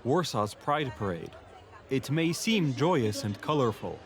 Warsaw's Pride Parade. It may seem joyous and colorful.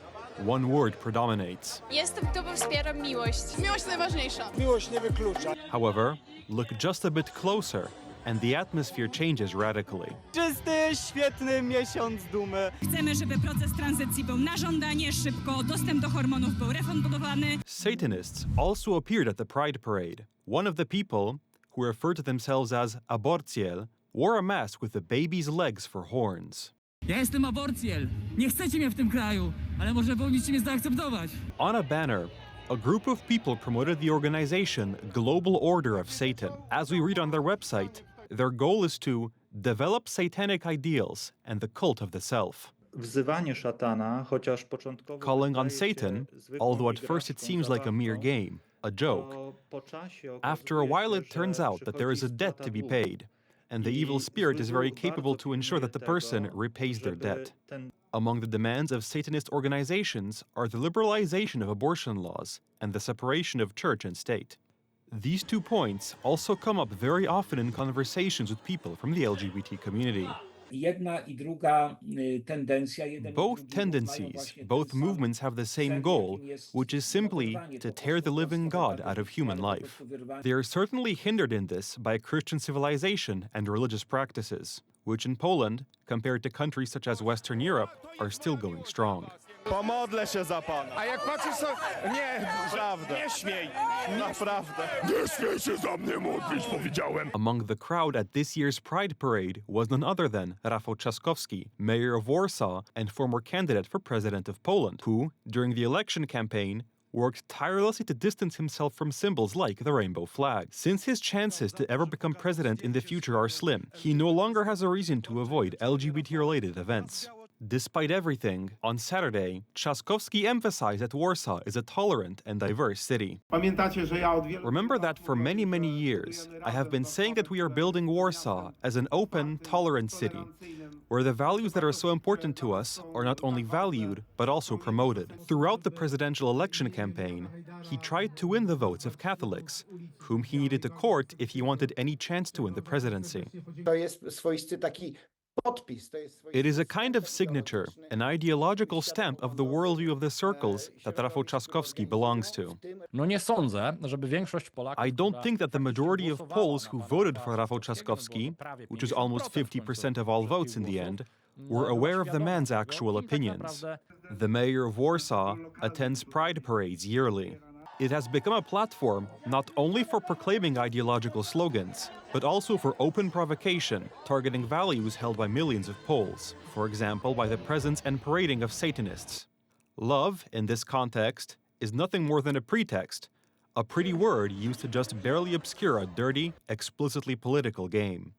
One word predominates. Jestem tu, bo wspieram miłość. Miłość najważniejsza. Miłość nie wyklucza. However, look just a bit closer, and the atmosphere changes radically. Czysty, świetny miesiąc dumy. Chcemy, żeby proces tranzycji był na żądanie, szybko, dostęp do hormonów był refundowany. Satanists also appeared at the Pride Parade. One of the people, who referred to themselves as aborciel, wore a mask with the baby's legs for horns. Ja jestem aborcjel. Nie chcecie mnie w tym kraju, ale może powinniście mnie zaakceptować. On a banner, a group of people promoted the organization Global Order of Satan. As we read on their website, their goal is to develop satanic ideals and the cult of the self. Wzywanie szatana, chociaż początkowo Calling on Satan, although at first it seems like a mere game, a joke. After a while it turns out that there is a debt to be paid, and the evil spirit is very capable to ensure that the person repays their debt. Among the demands of Satanist organizations are the liberalization of abortion laws and the separation of church and state. These 2 points also come up very often in conversations with people from the LGBT community. Both tendencies, both movements have the same goal, which is simply to tear the living God out of human life. They are certainly hindered in this by Christian civilization and religious practices, which in Poland, compared to countries such as Western Europe, are still going strong. Pomodlę się za pana. A jak patrzysz sobie... Nie, Prawda. nie śmiej. Naprawdę. Nie śmiej się za mnie modlić, powiedziałem. Among the crowd at this year's Pride Parade was none other than Rafał Trzaskowski, mayor of Warsaw and former candidate for president of Poland, who, during the election campaign, worked tirelessly to distance himself from symbols like the rainbow flag. Since his chances to ever become president in the future are slim, he no longer has a reason to avoid LGBT-related events. Despite everything, on Saturday, Trzaskowski emphasized that Warsaw is a tolerant and diverse city. Remember that for many, many years, I have been saying that we are building Warsaw as an open, tolerant city, where the values that are so important to us are not only valued, but also promoted. Throughout the presidential election campaign, he tried to win the votes of Catholics, whom he needed to court if he wanted any chance to win the presidency. It is a kind of signature, an ideological stamp of the worldview of the circles that Rafał Trzaskowski belongs to. I don't think that the majority of Poles who voted for Rafał Trzaskowski, which is almost 50% of all votes in the end, were aware of the man's actual opinions. The mayor of Warsaw attends pride parades yearly. It has become a platform not only for proclaiming ideological slogans, but also for open provocation, targeting values held by millions of Poles, for example, by the presence and parading of Satanists. Love, in this context, is nothing more than a pretext, a pretty word used to just barely obscure a dirty, explicitly political game.